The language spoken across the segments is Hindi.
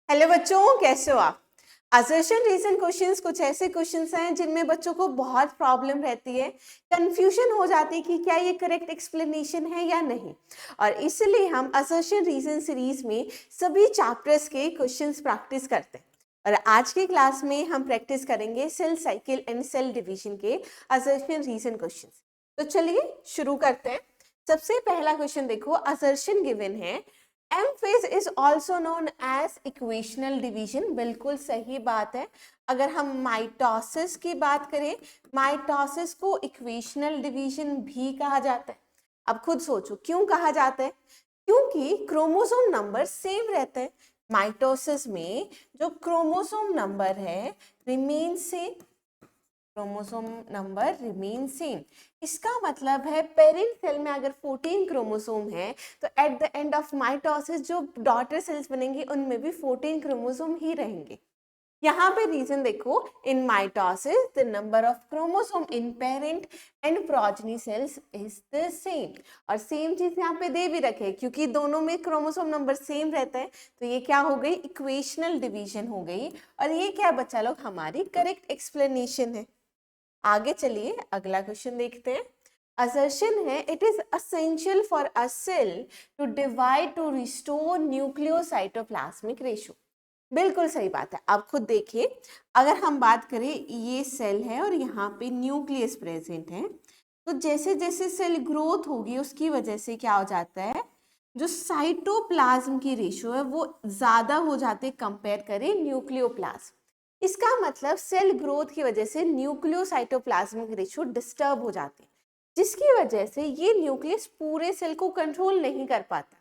हेलो बच्चों, कैसे हो आप। असर्शन रीजन क्वेश्चंस कुछ ऐसे क्वेश्चंस हैं जिनमें बच्चों को बहुत प्रॉब्लम रहती है, कंफ्यूजन हो जाती है कि क्या ये करेक्ट एक्सप्लेनेशन है या नहीं। और इसलिए हम असर्शन रीजन सीरीज में सभी चैप्टर्स के क्वेश्चंस प्रैक्टिस करते हैं। और आज की क्लास में हम प्रैक्टिस करेंगे cell cycle and cell division के असर्शन रीजन क्वेश्चंस। तो चलिए शुरू करते हैं। सबसे पहला क्वेश्चन देखो, असर्शन गिवन है M phase is also known as equational division. बिल्कुल सही बात है। अगर हम माइटोसिस की बात करें, माइटोसिस को इक्वेशनल डिवीजन भी कहा जाता है। अब खुद सोचो क्यों कहा जाता है। क्योंकि क्रोमोसोम नंबर सेम रहते हैं। माइटोसिस में जो क्रोमोसोम नंबर है remain same, chromosome number remain same. इसका मतलब है पेरेंट सेल में अगर 14 क्रोमोसोम है तो eight the end of mitosis जो डॉटर सेल्स बनेंगी उनमें भी 14 क्रोमोसोम ही रहेंगे। यहाँ पे रीजन देखो, in mitosis the number of chromosome in parent and progeny cells is the same. और सेम चीज यहाँ पे दे भी रखे क्योंकि दोनों में क्रोमोसोम नंबर सेम रहता है, तो ये क्या हो गई, इक्वेशनल डिवीजन हो गई। और ये क्या बच्चा लोग, हमारी करेक्ट एक्सप्लेनेशन है। आगे चलिए अगला क्वेश्चन देखते हैं। असर्शन है it is essential for a cell to divide to restore nucleocytoplasmic ratio. बिल्कुल सही बात है। आप खुद देखिए, अगर हम बात करें ये सेल है और यहाँ पे न्यूक्लियस प्रेजेंट है, तो जैसे जैसे सेल ग्रोथ होगी उसकी वजह से क्या हो जाता है, जो साइटोप्लाज्म की रेशियो है वो ज्यादा हो जाते कंपेयर करें न्यूक्लियोप्लाज्म। इसका मतलब सेल ग्रोथ की वजह से न्यूक्लियोसाइटोप्लाज्मिक रेशियो डिस्टर्ब हो जाती है, जिसकी वजह से ये न्यूक्लियस पूरे सेल को कंट्रोल नहीं कर पाता।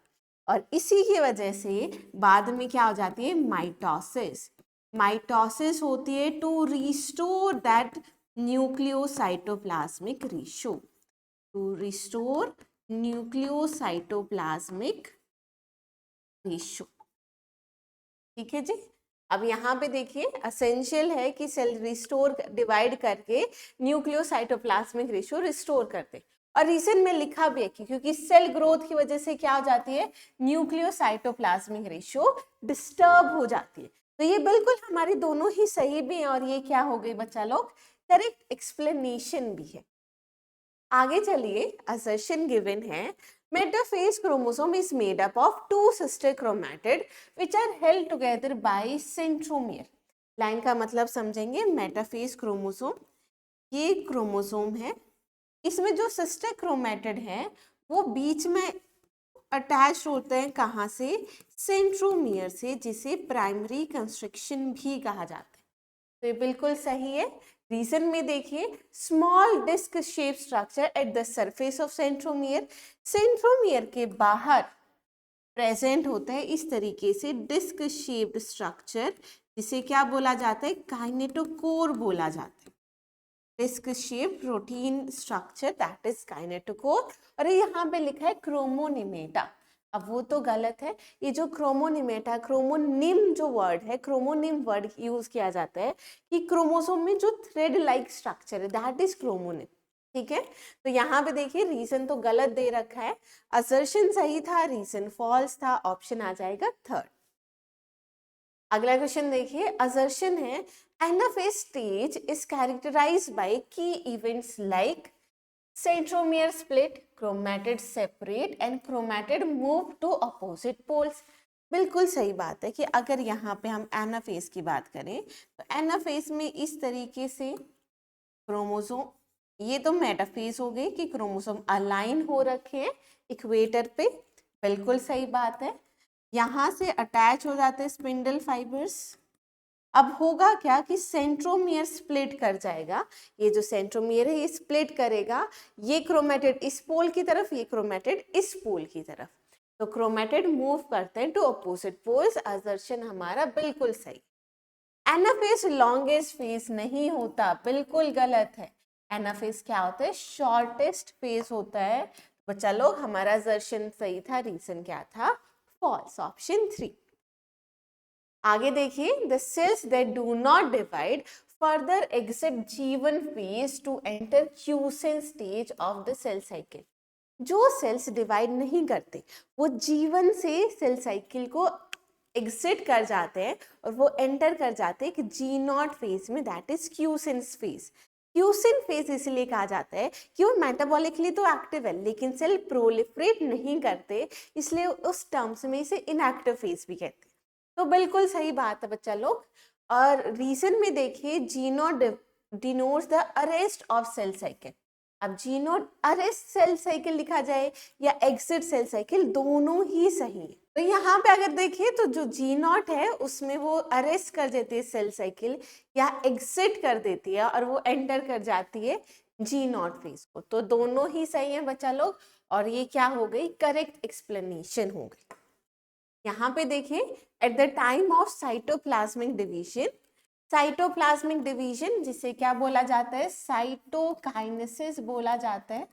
और इसी की वजह से बाद में क्या हो जाती है, माइटोसिस। माइटोसिस होती है to restore that nucleocytoplasmic ratio, to restore nucleocytoplasmic ratio. ठीक है जी। अब यहाँ पे देखिए असेंशियल है कि सेल रिस्टोर डिवाइड करके न्यूक्लियोसाइटोप्लाज्मिक रेशियो रिस्टोर करते। और रीजन में लिखा भी है कि क्योंकि सेल ग्रोथ की वजह से क्या हो जाती है, न्यूक्लियोसाइटोप्लाज्मिक रेशियो डिस्टर्ब हो जाती है। तो ये बिल्कुल हमारी दोनों ही सही भी है और ये क्या हो गई बच्चा लोग, करेक्ट एक्सप्लेनेशन भी है। आगे चलिए, असर्शन गिवन है metaphase chromosome is made up of two sister chromatid which are held together by centromere. Line का मतलब समझेंगे। मेटाफेज क्रोमोसोम, ये क्रोमोसोम है, इसमें जो सिस्टर क्रोमैटिड है वो बीच में अटैच होते हैं, कहाँ से, सेंट्रोमियर से, जिसे प्राइमरी कंस्ट्रक्शन भी कहा जाता है। तो ये बिल्कुल सही है। रीजन में देखिए, small disc shape structure at the surface of centromere. Centromere के बाहर प्रेजेंट होता है इस तरीके से डिस्क शेप्ड स्ट्रक्चर, जिसे क्या बोला जाता है, काइनेटोकोर बोला जाता है। Disc shape protein structure that is kinetochore. और यहाँ पे लिखा है क्रोमोनिमेटा। अब वो तो गलत है। ये जो क्रोमोनिमेटा, क्रोमोनिम जो वर्ड है, क्रोमोनिम वर्ड यूज किया जाता है कि क्रोमोसोम में जो थ्रेड लाइक स्ट्रक्चर है दैट इज क्रोमोनिम। ठीक है, तो यहाँ पे देखिए रीजन तो गलत दे रखा है, असर्शन सही था, रीजन फॉल्स था, ऑप्शन आ जाएगा थर्ड। अगला क्वेश्चन देखिए, असर्शन है anaphase stage is characterized by key events like centromere split, chromatid separate and chromatid move to opposite poles। बिल्कुल सही बात है कि अगर यहाँ पे हम एनाफेज की बात करें तो एनाफेज में इस तरीके से क्रोमोसोम, ये तो मेटाफेज हो गई कि क्रोमोसोम अलाइन हो रखे हैं इक्वेटर पे, बिल्कुल सही बात है। यहाँ से अटैच हो जाते हैं स्पिंडल फाइबर्स। अब होगा क्या कि सेंट्रोमियर स्प्लिट कर जाएगा, ये जो सेंट्रोमियर है ये स्प्लिट करेगा, ये क्रोमेटिड इस पोल की तरफ, ये क्रोमेटिड इस पोल की तरफ, तो क्रोमेटिड मूव करते हैं टू अपोजिट पोल्स। असर्शन हमारा बिल्कुल सही। एनाफेज लॉन्गेस्ट फेज नहीं होता, बिल्कुल गलत है। एनाफेज क्या होता है, शॉर्टेस्ट फेज होता है। बच्चा लोग हमारा असर्शन सही था, रीजन क्या था, फॉल्स, ऑप्शन 3। आगे देखिए, the cells that do not divide further exit G1 phase to enter quiescent stage of the cell cycle. जो सेल्स डिवाइड नहीं करते वो G1 से सेल साइकिल को एग्जिट कर जाते हैं और वो एंटर कर जाते हैं कि जी नॉट फेज में, that is quotient phase. Quotient phase इसलिए कहा जाता है कि वो मेटाबॉलिकली तो एक्टिव है लेकिन सेल प्रोलिफरेट नहीं करते, इसलिए उस टर्म्स में इसे इनएक्टिव फेज भी कहते हैं। तो बिल्कुल सही बात है बच्चा लोग। और रीजन में देखिए G nought denotes the arrest of cell cycle. अब G nought arrest cell cycle लिखा जाए या एग्जिट सेल साइकिल, दोनों ही सही है। तो यहाँ पे अगर देखिए तो जो जी नॉट है उसमें वो अरेस्ट कर देती है सेल साइकिल या एग्जिट कर देती है और वो एंटर कर जाती है जी नॉट फेज को। तो दोनों ही सही है बच्चा लोग, और ये क्या हो गई, करेक्ट एक्सप्लेनेशन हो गई। यहाँ पे देखिए at the time of cytoplasmic division, cytoplasmic division जिसे क्या बोला जाता है, साइटोकाइनेसिस बोला जाता है।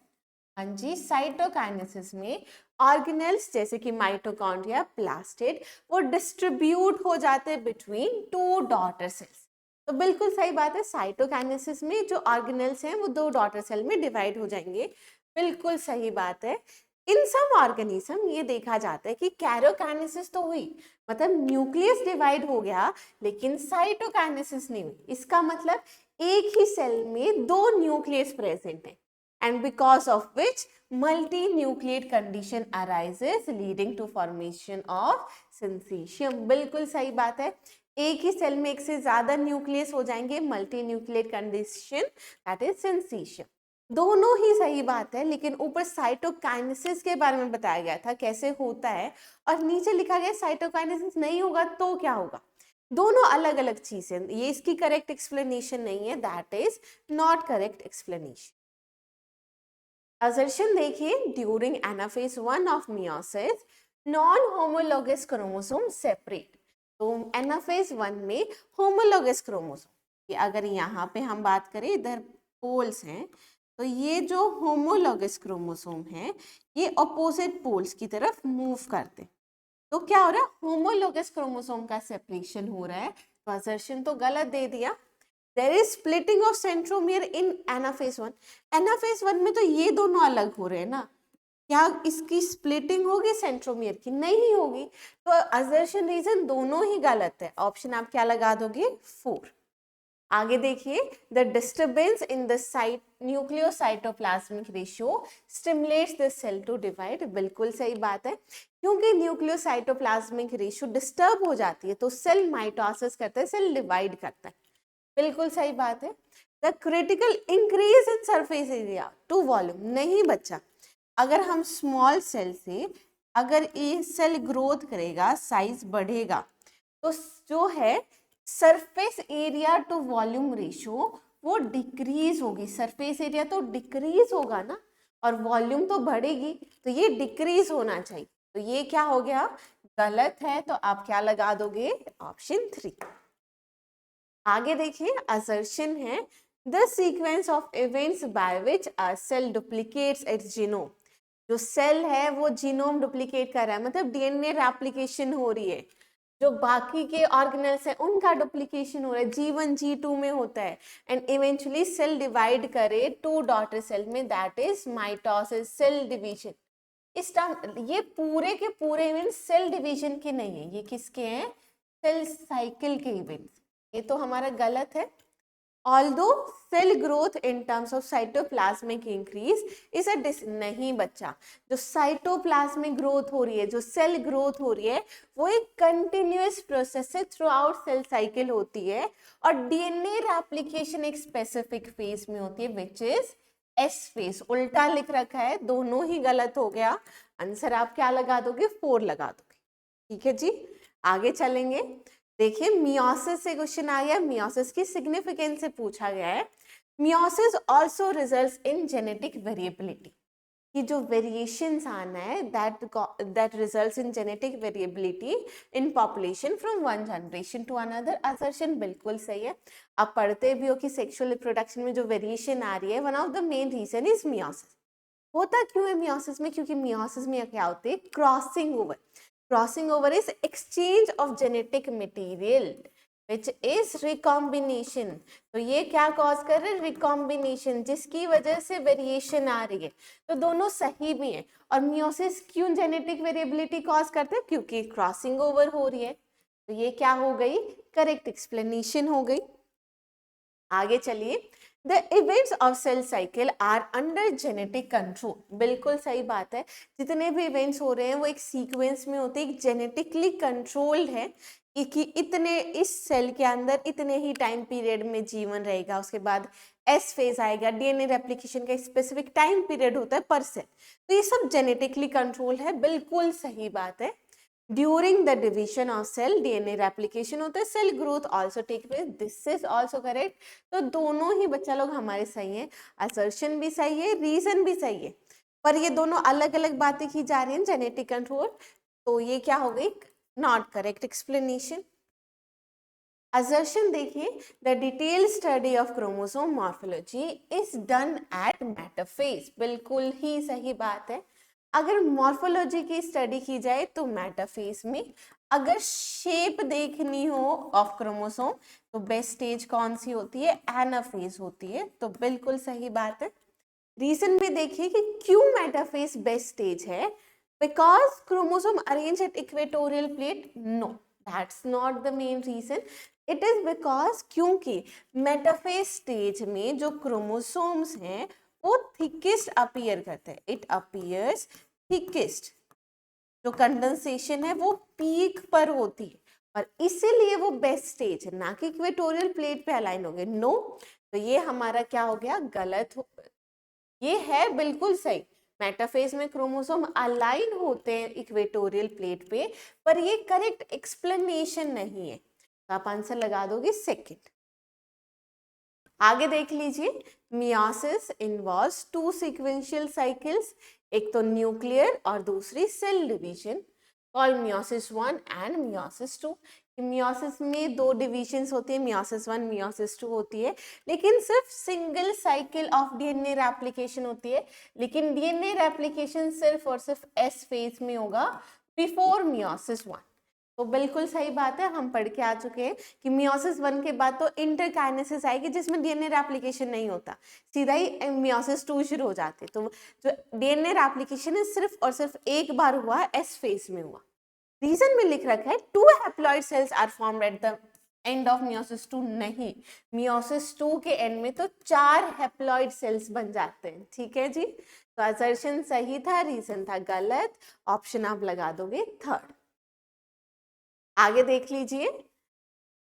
हाँ जी, साइटोकाइनेसिस में ऑर्गेनेल्स जैसे कि माइटोकॉन्ड्रिया, प्लास्टिड, वो डिस्ट्रीब्यूट हो जाते हैं बिटवीन टू डॉटर सेल्स। तो बिल्कुल सही बात है, साइटोकाइनेसिस में जो ऑर्गेनेल्स हैं वो दो डॉटर सेल में डिवाइड हो जाएंगे। बिल्कुल सही बात है। इन सम ऑर्गेनिज्म ये देखा जाता है कि कैरोकाइनेसिस तो हुई, मतलब न्यूक्लियस डिवाइड हो गया, लेकिन साइटोकाइनेसिस नहीं हुई। इसका मतलब एक ही सेल में दो न्यूक्लियस प्रेजेंट है, and because of which multi-nucleate condition arises leading to formation of syncytium। बिल्कुल सही बात है, एक ही सेल में एक से ज्यादा न्यूक्लियस हो जाएंगे, multinucleate condition, that is syncytium. दोनों ही सही बात है, लेकिन ऊपर साइटोकाइनेसिस के बारे में बताया गया था कैसे होता है, और नीचे लिखा गया साइटोकाइनेसिस नहीं होगा तो क्या होगा। दोनों अलग अलग चीजें, ये इसकी करेक्ट एक्सप्लेनेशन नहीं है, that is not correct explanation. Assertion देखिए, during anaphase 1 of meiosis non homologous chromosome separate. तो एनाफेज 1 में होमोलोगस क्रोमोसोम, अगर यहाँ पे हम बात करें इधर पोल्स हैं, तो ये जो होमोलोगस क्रोमोसोम है ये अपोजिट पोल्स की तरफ मूव करते हैं। तो क्या हो रहा है, होमोलोगस क्रोमोसोम का सेपरेशन हो रहा है। तो असर्शन तो गलत दे दिया। There is splitting of centromere in anaphase 1। Anaphase 1 में तो ये दोनों अलग हो रहे हैं ना, क्या इसकी स्प्लिटिंग होगी सेंट्रोमियर की, नहीं होगी। तो असर्शन रीजन दोनों ही गलत है। ऑप्शन आप क्या लगा दोगे, 4। आगे देखिए, the disturbance in the site nucleocytoplasmic ratio stimulates the cell to divide. बिल्कुल सही बात है, क्योंकि न्यूक्लियोसाइटोप्लाज्मिक रेशियो डिस्टर्ब हो जाती है तो सेल माइटोसिस करता है, सेल डिवाइड करता है। बिल्कुल सही बात है। The critical increase in surface area to volume, नहीं बच्चा, अगर हम स्मॉल सेल से अगर ये सेल ग्रोथ करेगा, साइज बढ़ेगा, तो जो है surface area to volume ratio वो डिक्रीज होगी। सरफेस एरिया तो डिक्रीज होगा ना, और वॉल्यूम तो बढ़ेगी, तो ये डिक्रीज होना चाहिए। तो ये क्या हो गया, गलत है। तो आप क्या लगा दोगे, ऑप्शन 3। आगे देखिए, असर्शन है the sequence of events by which a cell duplicates its genome. जो सेल है वो जीनोम डुप्लीकेट कर रहा है, मतलब डीएनए रेप्लिकेशन हो रही है। जो बाकी के ऑर्गेनेल्स है उनका डुप्लीकेशन हो रहा है, G1 G2 में होता है, एंड इवेंचुअली सेल डिवाइड करे टू डॉटर सेल में, that is mitosis, cell division. इस टाइम ये पूरे के पूरे इवेंट सेल डिवीजन के नहीं है, ये किसके हैं, सेल साइकिल के इवेंट्स। ये तो हमारा गलत है। Although cell growth in terms of cytoplasmic increase is a नहीं बच्चा, जो साइटोप्लाज्मिक ग्रोथ हो रही है, जो सेल ग्रोथ हो रही है, वो एक कंटिन्यूअस प्रोसेस है, थ्रू आउट सेल साइकिल होती है, और डीएनए रेप्लिकेशन एक स्पेसिफिक फेज में होती है, विच इज एस फेज। उल्टा लिख रखा है, दोनों ही गलत हो गया। आंसर आप क्या लगा दोगे, 4 लगा दोगे। ठीक है जी, आगे चलेंगे। देखिए, मियोसिस से क्वेश्चन आ गया, मियोसिस की सिग्निफिकेंस से पूछा गया है। Meiosis also results in genetic variability, कि जो वेरिएशंस आना है that results in genetic variability in population from one generation to another. Assertion बिल्कुल सही है। आप पढ़ते भी हो कि सेक्सुअल रिप्रोडक्शन में जो वेरिएशन आ रही है, one of the main reason is meiosis. होता क्यों है मियोसिस में, क्योंकि मियोसिस में क्या होते हैं, crossing over. Crossing over is exchange of genetic material which is recombination। तो ये क्या कॉज कर रहे हैं, रिकॉम्बिनेशन, जिसकी वजह से वेरिएशन आ रही है। तो दोनों सही भी हैं। और मियोसिस क्यों जेनेटिक वेरिएबिलिटी कॉज करते हैं, क्योंकि क्रॉसिंग ओवर हो रही है। तो ये क्या हो गई, करेक्ट एक्सप्लेनेशन हो गई। आगे चलिए, the events of cell cycle are under genetic control, बिल्कुल सही बात है। जितने भी इवेंट्स हो रहे हैं वो एक सीक्वेंस में होते हैं, एक जेनेटिकली कंट्रोल्ड है कि इतने इस सेल के अंदर इतने ही टाइम पीरियड में जीवन रहेगा, उसके बाद एस फेज आएगा, डीएनए रेप्लिकेशन का स्पेसिफिक टाइम पीरियड होता है पर सेल, तो ये सब जेनेटिकली कंट्रोल है, बिल्कुल सही बात है। During the division of cell DNA replication होता है, cell growth also take place, this is also correct. तो दोनों ही बच्चा लोग हमारे सही है, असर्शन भी सही है, रीजन भी सही है, पर ये दोनों अलग अलग बातें की जा रही हैं, जेनेटिक कंट्रोल, तो ये क्या हो गई, नॉट करेक्ट एक्सप्लेनेशन। असर्शन देखिए, the detail study of chromosome morphology is done at metaphase, बिल्कुल ही सही बात है। अगर मॉर्फोलॉजी की स्टडी की जाए तो मेटाफेज में, अगर शेप देखनी हो ऑफ क्रोमोसोम तो बेस्ट स्टेज कौन सी होती है, एनाफेज होती है, तो बिल्कुल सही बात है। रीजन भी देखिए कि क्यों मेटाफेज बेस्ट स्टेज है, because chromosome arrange at equatorial plate, no that's not the main reason, it is because क्योंकि मेटाफेज स्टेज में जो क्रोमोसोम्स हैं वो थिकेस्ट अपीयर करते हैं, इट अपीयर्स थिकेस्ट, जो कंडेंसेशन है वो पीक पर होती है और इसीलिए वो बेस्ट स्टेज है, ना कि इक्वेटोरियल प्लेट पे अलाइन हो गए, नो। तो ये हमारा क्या हो गया, गलत हो, ये है बिल्कुल सही, मेटाफेज में क्रोमोसोम अलाइन होते हैं इक्वेटोरियल प्लेट पे, पर ये करेक्ट एक्सप्लेनेशन नहीं है, तो आप आंसर लगा दोगे सेकंड। आगे देख लीजिए, meiosis involves two sequential cycles, एक तो न्यूक्लियर और दूसरी cell division, called meiosis 1 and meiosis 2। Meiosis में दो डिविजन्स होती है, मियोसिस 1 मियोसिस 2 होती है, लेकिन सिर्फ single cycle of DNA replication होती है, लेकिन डीएनए रेप्लिकेशन सिर्फ और सिर्फ एस फेज में होगा बिफोर मियोसिस 1। तो बिल्कुल सही बात है, हम पढ़ के आ चुके हैं कि मियोसिस 1 के बाद तो इंटरकाइनेसिस आएगी जिसमें डीएनए रेप्लिकेशन नहीं होता, सीधा ही मियोसिस 2 शुरू हो जाते, तो जो डीएनए रेप्लिकेशन है सिर्फ और सिर्फ एक बार हुआ, एस फेज में हुआ। रीजन में लिख रखा है 2 haploid cells are formed at the end of meiosis 2, नहीं, मियोसिस 2 के एंड में तो 4 हैप्लॉइड सेल्स बन जाते हैं, ठीक है जी। तो असर्शन सही था, रीजन था गलत, ऑप्शन आप लगा दोगे थर्ड। आगे देख लीजिए,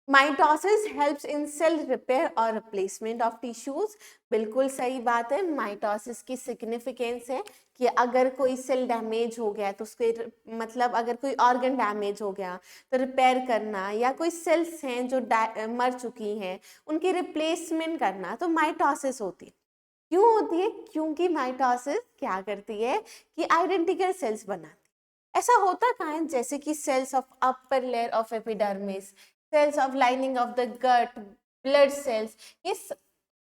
mitosis helps in cell repair और रिप्लेसमेंट ऑफ टिश्यूज, बिल्कुल सही बात है। माइटोसिस की सिग्निफिकेंस है कि अगर कोई सेल डैमेज हो गया तो उसके मतलब अगर कोई ऑर्गन डैमेज हो गया तो रिपेयर करना, या कोई सेल्स हैं जो मर चुकी हैं उनकी रिप्लेसमेंट करना, तो माइटोसिस होती है। क्यों होती है, क्योंकि माइटोसिस क्या करती है कि आइडेंटिकल सेल्स बनाती है। ऐसा होता कहाँ है, जैसे कि cells of upper layer of epidermis, cells of lining of the gut, blood cells, ये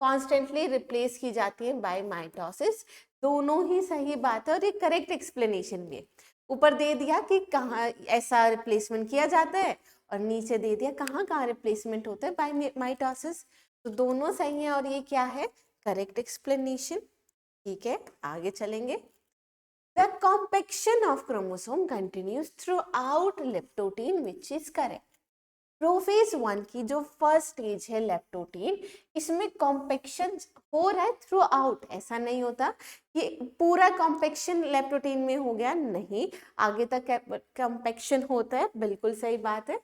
कॉन्स्टेंटली रिप्लेस की जाती है बाय माइटोसिस, दोनों ही सही बात है और ये करेक्ट एक्सप्लेनेशन भी है। ऊपर दे दिया कि कहाँ ऐसा रिप्लेसमेंट किया जाता है और नीचे दे दिया कहाँ कहाँ रिप्लेसमेंट होता है बाय माइटोसिस, तो दोनों सही है और ये क्या है, करेक्ट एक्सप्लेनेशन। ठीक है, आगे चलेंगे। The compaction of chromosome continues throughout leptotin, which is correct. Prophase 1 की जो फर्स्ट स्टेज है लेप्टोटीन, इसमें कॉम्पेक्शन हो रहा है थ्रू आउट, ऐसा नहीं होता कि पूरा कॉम्पेक्शन लेप्टोटीन में हो गया, नहीं, आगे तक कॉम्पेक्शन होता है, बिल्कुल सही बात है।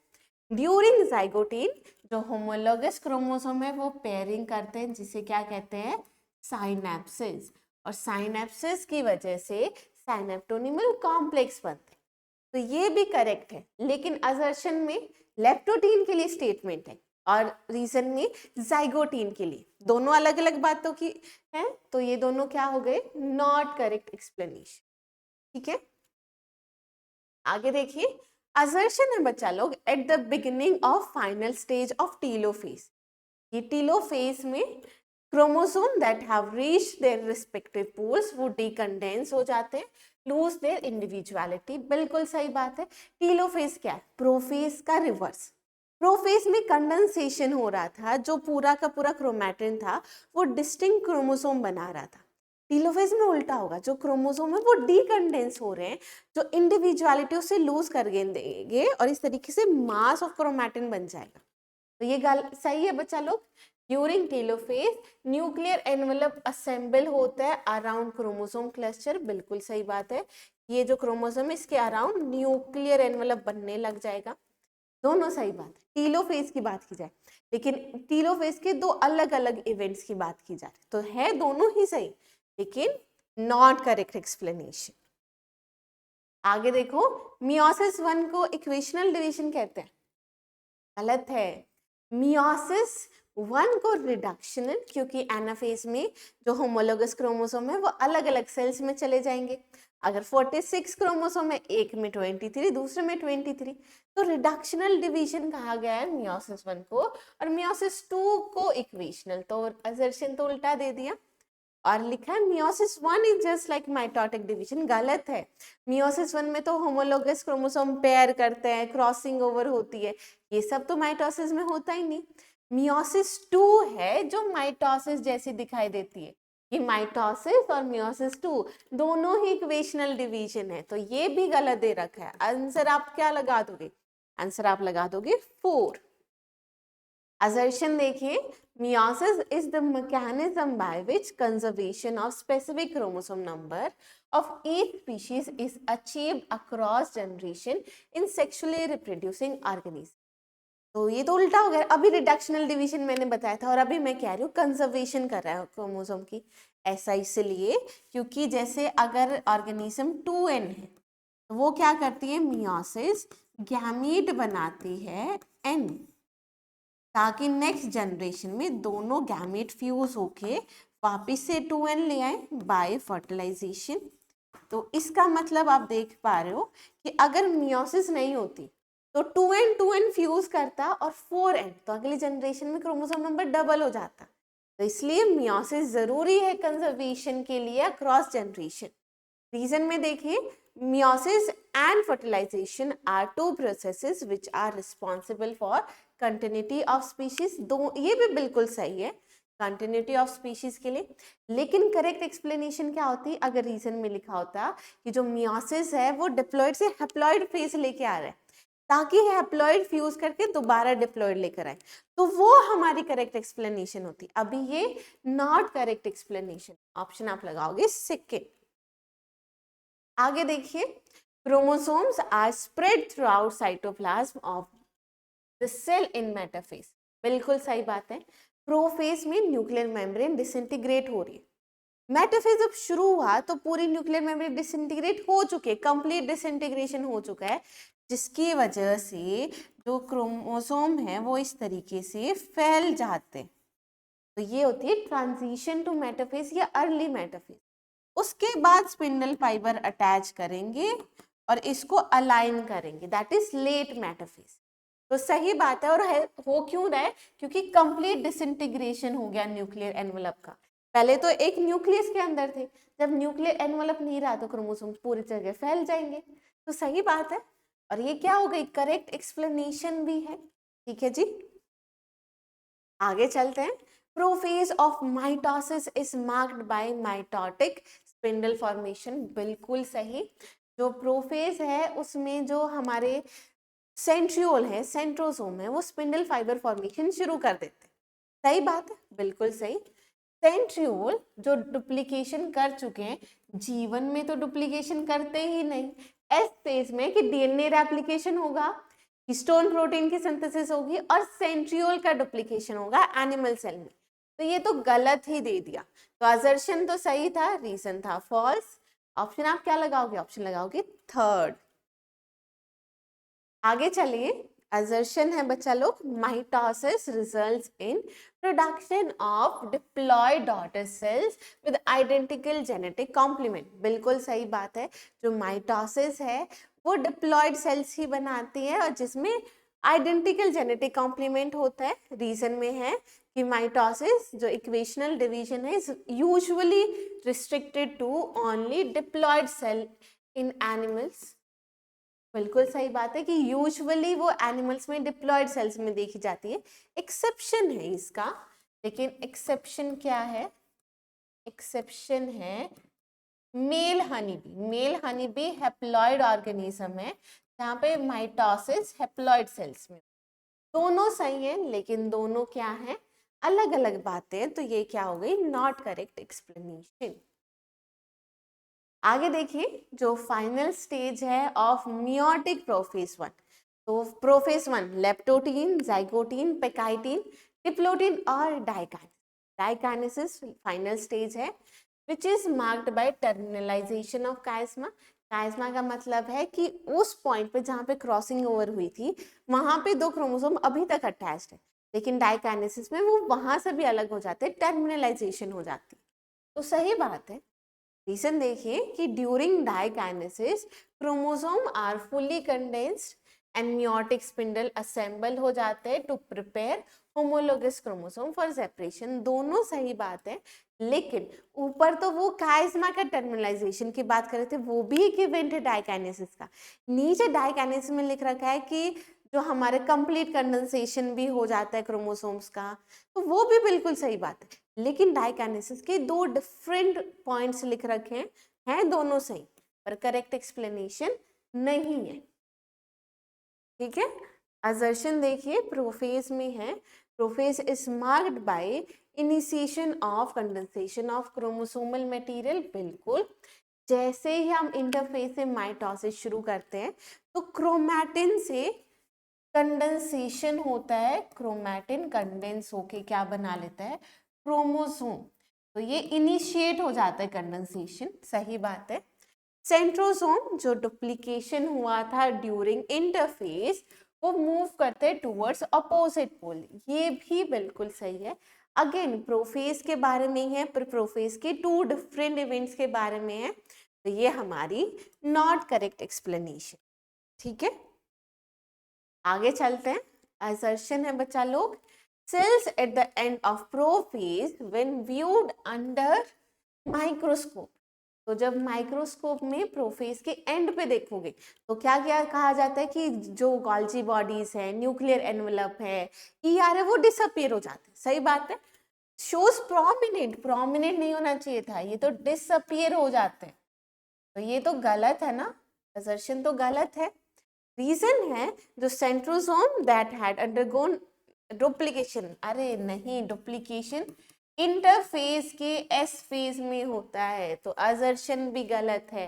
ड्यूरिंग जाइगोटीन जो होमोलोगस क्रोमोसोम है वो पेयरिंग करते हैं, जिसे क्या कहते हैं, साइनेप्सिस, और साइनेप्सिस की वजह से साइनेप्टोनिमल कॉम्प्लेक्स बनते हैं, तो ये भी करेक्ट है। लेकिन असर्शन में लेप्टोटीन के लिए स्टेटमेंट है और रीजन में जाइगोटीन के लिए, दोनों अलग अलग बातों की है, तो ये दोनों क्या हो गए, नॉट करेक्ट एक्सप्लेनेशन। ठीक है, आगे देखिए, असर्शन है बच्चा लोग at the beginning of final stage of telophase, ये टीलोफेज में chromosome that have reached their respective poles वो डीकंडेंस हो जाते हैं, लूज देयर इंडिविजुअलिटी, बिल्कुल सही बात है। टीलोफेज क्या है, प्रोफेज का रिवर्स। प्रोफेज में कंडेंसेशन हो रहा था, जो पूरा का पूरा क्रोमैटिन था वो डिस्टिंक्ट क्रोमोसोम बना रहा था। टीलोफेज में उल्टा होगा, जो क्रोमोसोम है वो डीकंडेंस हो रहे हैं, जो इंडिविजुअलिटी उसे लूज कर देंगे और इस तरीके से मास ऑफ क्रोमैटिन बन जाएगा। तो ये गल सही है बच्चा लोग। During telophase nuclear envelope assemble होता है अराउंड क्रोमोसोम क्लस्टर, बिल्कुल सही बात है। ये जो क्रोमोसोम है इसके अराउंड न्यूक्लियर एनवेलप बनने लग जाएगा, दोनों सही बात है। टीलोफेज की बात की जाए, लेकिन टीलोफेज के दो अलग अलग इवेंट्स की बात की जाए तो है दोनों ही सही, लेकिन नॉट करेक्ट एक्सप्लेनेशन। आगे देखो, मियोसिस 1 को इक्वेशनल डिवीजन कहते हैं, गलत है। मियोसिस 1 को रिडक्शनल, क्योंकि एनाफेज में जो होमोलोगस क्रोमोसोम है वो अलग अलग सेल्स में चले जाएंगे। अगर 46 क्रोमोसोम है, एक में 23, दूसरे में 23, तो रिडक्शनल डिवीजन कहा गया है मियोसिस 1 को, और मियोसिस 2 को इक्वेशनल। तो असर्शन तो उल्टा दे दिया और लिखा है meiosis 1 is just like mitotic division, गलत है। मियोसिस 1 में तो होमोलोगस क्रोमोसोम पेयर करते हैं, क्रॉसिंग ओवर होती है, ये सब तो माइटोसिस में होता ही नहीं। मियोसिस 2 है जो माइटोसिस जैसी दिखाई देती है, ये माइटोसिस और मियोसिस 2 दोनों ही इक्वेशनल डिवीजन है, तो ये भी गलत दे रखा है। आंसर आप क्या लगा दोगे? आंसर आप लगा दोगे 4। Assertion देखिए, meiosis is the mechanism by which conservation of specific chromosome number of each species is achieved across generation in sexually reproducing organism। तो ये तो उल्टा हो गया, अभी रिडक्शनल डिवीजन मैंने बताया था और अभी मैं कह रही हूँ कंजर्वेशन कर रहा है क्रोमोसोम की। ऐसा इसलिए क्योंकि जैसे अगर ऑर्गेनिज्म 2n है तो वो क्या करती है, मियोसिस गैमीट बनाती है n, ताकि नेक्स्ट जनरेशन में दोनों गैमेट फ्यूज होके वापिस से 2n ले आए बाय फर्टिलाइजेशन। तो इसका मतलब आप देख पा रहे हो कि अगर मियोसिस नहीं होती तो 2n फ्यूज करता और 4n, तो अगली जनरेशन में क्रोमोसोम नंबर डबल हो जाता। तो इसलिए मियोसिस जरूरी है कंजर्वेशन के लिए अक्रॉस जनरेशन। रीजन में देखिए, meiosis and fertilization are two processes which are responsible for continuity of species। दो ये भी बिल्कुल सही है कंटिन्यूटी ऑफ स्पीशीज के लिए, लेकिन करेक्ट एक्सप्लेनेशन क्या होती अगर रीजन में लिखा होता कि जो मियोसिस है वो डिप्लॉइड से हैप्लॉइड फेज लेके आ रहा है, ताकि हैप्लॉइड फ्यूज करके दोबारा डिप्लॉइड लेकर आए, तो वो हमारी करेक्ट एक्सप्लेनेशन होती। अभी ये नॉट करेक्ट एक्सप्लेनेशन, ऑप्शन आप लगाओगे सेकेंड। आगे देखिए, chromosomes are spread through cytoplasm of the cell in metaphase, बिल्कुल सही बात है। प्रोफेज में न्यूक्लियर मेम्ब्रेन डिसइंटीग्रेट हो रही है, मेटाफेज जब शुरू हुआ तो पूरी न्यूक्लियर मेम्ब्रेन डिसइंटीग्रेट हो चुके हैं, कंप्लीट डिसइंटीग्रेशन हो चुका है, जिसकी वजह से जो क्रोमोसोम है वो इस तरीके से फैल जाते हैं। तो ये होती है ट्रांजिशन टू मेटाफेज या अर्ली मेटाफेज। उसके बाद स्पिंडल फाइबर अटैच करेंगे और इसको अलाइन करेंगे, दैट इज लेट मेटाफेज। तो सही बात है, और हो क्यों रहा है, क्योंकि कंप्लीट डिसइंटीग्रेशन हो गया न्यूक्लियर एनवलप का। पहले तो एक न्यूक्लियस के अंदर थे, जब न्यूक्लियर एनवलप नहीं रहा तो क्रोमोसोम्स पूरी जगह फैल जाएंगे। तो सही बात है, और ये क्या हो गई, करेक्ट एक्सप्लेनेशन भी है। ठीक है जी, आगे चलते हैं। Prophase of mitosis is marked bye mitotic spindle formation, बिल्कुल सही। जो प्रोफेज है उसमें जो हमारे सेंट्रियोल है, सेंट्रोसोम है, वो स्पिंडल फाइबर फॉर्मेशन शुरू कर देते हैं। सही बात है, बिल्कुल सही। सेंट्रियोल जो डुप्लीकेशन कर चुके हैं, जीवन में तो डुप्लीकेशन करते ही नहीं, एस फेज में कि डीएनए रेप्लिकेशन होगा, हिस्टोन प्रोटीन की सिंथेसिस होगी और सेंट्रियोल का डुप्लीकेशन होगा एनिमल सेल में। तो ये तो गलत ही दे दिया, तो असर्शन तो सही था, रीजन था फॉल्स। ऑप्शन आप क्या लगाओगे, ऑप्शन लगाओगे थर्ड। आगे चलिए, assertion है बच्चा लोग, mitosis results in production of diploid daughter cells with identical genetic complement, बिल्कुल सही बात है। जो माइटोसिस है वो डिप्लॉयड सेल्स ही बनाती है और जिसमें आइडेंटिकल जेनेटिक कॉम्प्लीमेंट होता है। रीजन में है कि माइटोसिस जो इक्वेशनल डिवीजन है is usually restricted to only diploid cell in animals, बिल्कुल सही बात है कि यूजुअली वो एनिमल्स में डिप्लॉयड सेल्स में देखी जाती है। एक्सेप्शन है इसका, लेकिन एक्सेप्शन क्या है, एक्सेप्शन है male honey bee. Male honey bee haploid organism है जहाँ पे माइटोसिस हैप्लॉइड सेल्स में। दोनों सही है लेकिन दोनों क्या है, अलग अलग बातें हैं, तो ये क्या हो गई, नॉट करेक्ट एक्सप्लेनेशन। आगे देखिए जो फाइनल स्टेज है ऑफ मियोटिक प्रोफेज वन। तो prophase one leptotene, zygotene, pachytene, diplotene और डाइकाइनेसिस। डाइकाइनेसिस फाइनल स्टेज है which is marked by terminalization of chiasma. Chiasma का मतलब है कि उस पॉइंट पे जहाँ पे क्रॉसिंग ओवर हुई थी वहां पे दो क्रोमोसोम अभी तक अटैच्ड है, लेकिन डाइकाइनेसिस में वो वहां से भी अलग हो जाते हैं, टर्मिनलाइजेशन हो जाती है। तो सही बात है। रीजन देखिए कि during diakinesis chromosome are fully condensed and meiotic spindle assemble हो जाते हैं to prepare homologous chromosome for separation. दोनों सही बात है, लेकिन ऊपर तो वो काइस्मा का टर्मिनलाइजेशन की बात कर रहे थे, वो भी एक इवेंट है डाइकाइनेसिस का। नीचे डाइकाइनेसिस में लिख रखा है कि जो हमारे कंप्लीट कंडेंसेशन भी हो जाता है क्रोमोसोम्स का, तो वो भी बिल्कुल सही बात है। लेकिन डाइकाइनेसिस के दो डिफरेंट पॉइंट्स लिख रखे हैं दोनों सही, पर करेक्ट एक्सप्लेनेशन नहीं है। ठीक है, असर्शन देखिए प्रोफेज में है, prophase is marked bye initiation of condensation of chromosomal material. बिल्कुल, जैसे ही हम इंटरफेज से माइटोसिस शुरू करते हैं तो क्रोमैटिन से कंडेंसेशन होता है, क्रोमैटिन कंडेंस होके क्या बना लेता है, क्रोमोसोम। तो ये इनिशिएट हो जाता है कंडेंसेशन, सही बात है। सेंट्रोसोम जो डुप्लीकेशन हुआ था ड्यूरिंग इंटरफेस, वो मूव करते हैं टूवर्ड्स अपोजिट पोल, ये भी बिल्कुल सही है। अगेन प्रोफेज के बारे में है, पर प्रोफेज के टू डिफरेंट इवेंट्स के बारे में है, तो ये हमारी नॉट करेक्ट एक्सप्लेनेशन। ठीक है, आगे चलते हैं। असर्शन है बच्चा लोग, cells at the end of prophase when viewed under microscope। तो जब माइक्रोस्कोप में प्रोफेज के एंड पे देखोगे तो क्या क्या कहा जाता है कि जो गॉल्जी बॉडीज है, न्यूक्लियर एनवेलप है, ईआर है, वो डिसअपियर हो जाते हैं। सही बात है, शोज प्रोमिनेंट, प्रोमिनेंट नहीं होना चाहिए था, ये तो डिसअपियर हो जाते हैं, तो ये तो गलत है ना, असर्शन तो गलत है। रीजन है जो centrosome that had undergone duplication, अरे नहीं, डुप्लीकेशन इंटरफेज के एस फेज में होता है, तो असर्शन भी गलत है,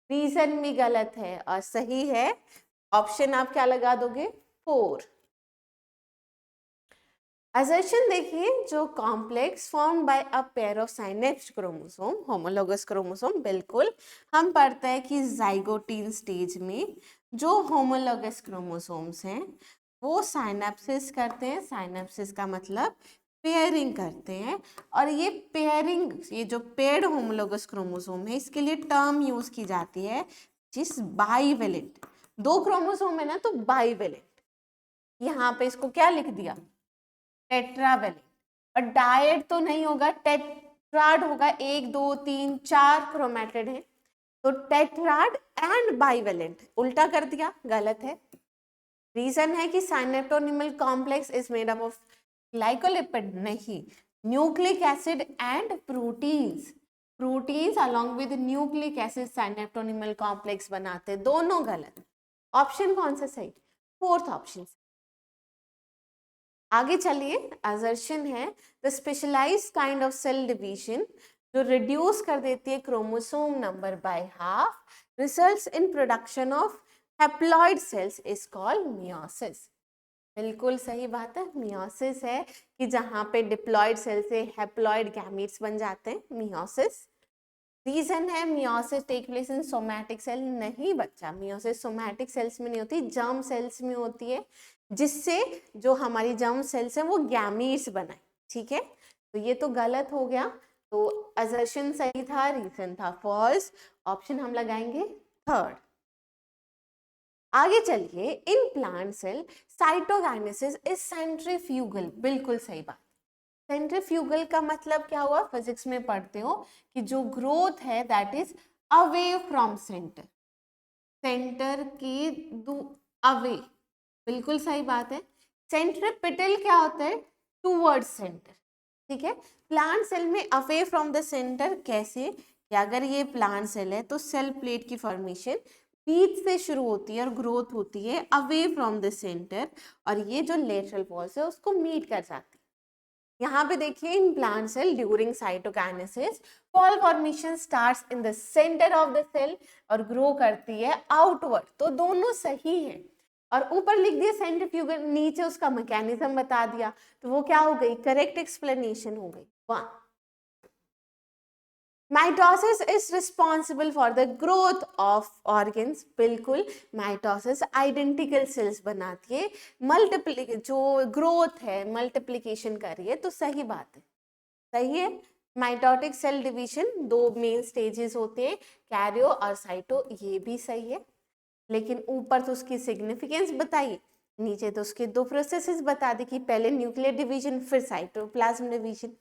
रीजन भी गलत है, और सही है ऑप्शन आप क्या लगा दोगे, 4। असर्शन देखिए जो complex form by a pair of synapsed chromosome, homologous chromosome. बिल्कुल, हम पढ़ते हैं कि जाइगोटीन स्टेज में जो होमोलोगस क्रोमोसोम्स हैं वो साइनेप्सिस करते हैं। साइनेप्सिस का मतलब पेयरिंग करते हैं, और ये पेयरिंग, ये जो पेयर्ड होमोलोगस क्रोमोसोम है इसके लिए टर्म यूज की जाती है जिस बाईवेलेंट। दो क्रोमोसोम है ना, तो बाईवेलेंट, यहाँ पे इसको क्या लिख दिया, टेट्रावेलेंट। और डायट तो नहीं होगा, टेट्राड होगा, 1 2 3 4 क्रोमेटिड है, तो टेट्राड एंड बाईवेलेंट, उल्टा कर दिया, गलत है। रीजन है कि synaptonemal complex is made up of glycolipid, नहीं, nucleic acid and proteins. Proteins along with nucleic acid synaptonemal complex बनाते, दोनों गलत। ऑप्शन कौन सा सही, 4th ऑप्शन। आगे चलिए, असर्शन है the specialised kind of cell division जो रिड्यूस कर देती है chromosome number by half, results in production of haploid cells is called meiosis. बिल्कुल सही बात है, मियोसिस है कि जहां पे डिप्लॉइड सेल से हैप्लॉइड गैमीट्स बन जाते हैं, मियोसिस। रीजन है meiosis take place in somatic cell, नहीं बच्चा, मियोसिस सोमैटिक सेल्स में नहीं होती, जर्म सेल्स में होती है, जिससे जो हमारी जर्म सेल्स हैं वो गैमीट्स बनाए। ठीक है, तो ये तो गलत हो गया, तो असर्शन सही था, रीजन था फॉल्स, ऑप्शन हम लगाएंगे 3rd। आगे चलिए, in plant cell cytokinesis is centrifugal, बिल्कुल सही बात। सेंट्रीफ्यूगल का मतलब क्या हुआ, फिजिक्स में पढ़ते हो कि जो ग्रोथ है that is away from centre, centre के अवे, बिल्कुल सही बात है। सेंट्रीपिटल क्या होता है, टूवर्ड्स सेंटर, ठीक है। प्लांट सेल में अवे फ्रॉम द सेंटर कैसे, कि अगर ये प्लांट सेल है तो सेल प्लेट की फॉर्मेशन बीच से शुरू होती है और ग्रोथ होती है अवे फ्रॉम द सेंटर, और ये जो लेटरल वॉल्स है उसको मीट कर जाती है। यहाँ पे देखिए in plant cell during cytokinesis wall formation starts in the centre of the cell और ग्रो करती है आउटवर्ड, तो दोनों सही है। और ऊपर लिख दिया सेंट्रीफ्यूगल, नीचे उसका मैकेनिज्म बता दिया, तो वो क्या हो गई, करेक्ट एक्सप्लेनेशन हो गई। 1 mitosis is responsible for the growth of organs, बिल्कुल माइटोसिस आइडेंटिकल सेल्स बनाती है, जो ग्रोथ है मल्टीप्लिकेशन कर रही है, तो सही बात है, सही है। Mitotic cell division 2 main stages होते हैं, कैरियो और साइटो, ये भी सही है। लेकिन ऊपर तो उसकी सिग्निफिकेंस बताइए, नीचे तो उसके 2 प्रोसेसेस बता दी कि पहले न्यूक्लियर डिवीजन फिर साइटोप्लाज्म डिवीजन,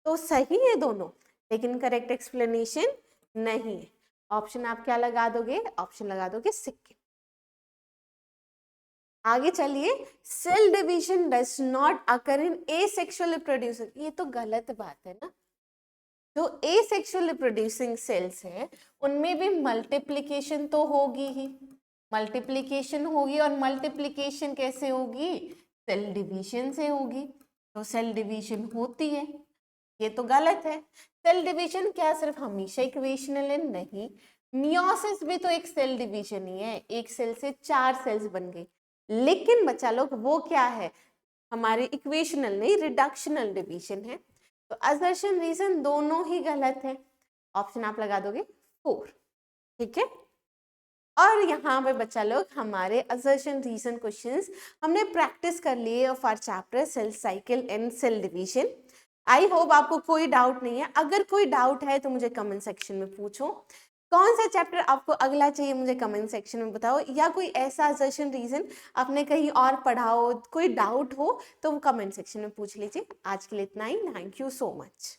तो सही है दोनों, लेकिन करेक्ट एक्सप्लेनेशन नहीं है। ऑप्शन आप क्या लगा दोगे, ऑप्शन लगा दोगे सेकंड। आगे चलिए, cell division does not occur in asexual reproducing, ये तो गलत बात है ना। जो एसेक्सुअल रिप्रोड्यूसिंग सेल्स है उनमें भी मल्टीप्लिकेशन तो होगी ही, मल्टीप्लिकेशन होगी, और मल्टीप्लिकेशन कैसे होगी, सेल डिवीजन से होगी, तो सेल डिवीजन होती है, ये तो गलत है। सेल डिवीजन क्या सिर्फ हमेशा इक्वेशनल है, नहीं, मियोसिस भी तो एक सेल डिवीजन ही है, एक सेल से 4 सेल्स बन गई, लेकिन बच्चा लोग वो क्या है, हमारे इक्वेशनल नहीं, रिडक्शनल डिवीजन है, तो असर्शन रीजन दोनों ही गलत है। ऑप्शन आप लगा दोगे 4, ठीक है। और यहाँ पे बच्चा लोग हमारे असर्शन रीजन क्वेश्चंस हमने प्रैक्टिस कर लिए for chapter cell cycle and cell division. I hope आपको कोई डाउट नहीं है, अगर कोई डाउट है तो मुझे कमेंट सेक्शन में पूछो। कौन सा चैप्टर आपको अगला चाहिए मुझे कमेंट सेक्शन में बताओ, या कोई ऐसा असर्शन रीजन आपने कहीं और पढ़ा हो, कोई डाउट हो तो वो कमेंट सेक्शन में पूछ लीजिए। आज के लिए इतना ही, थैंक यू सो मच।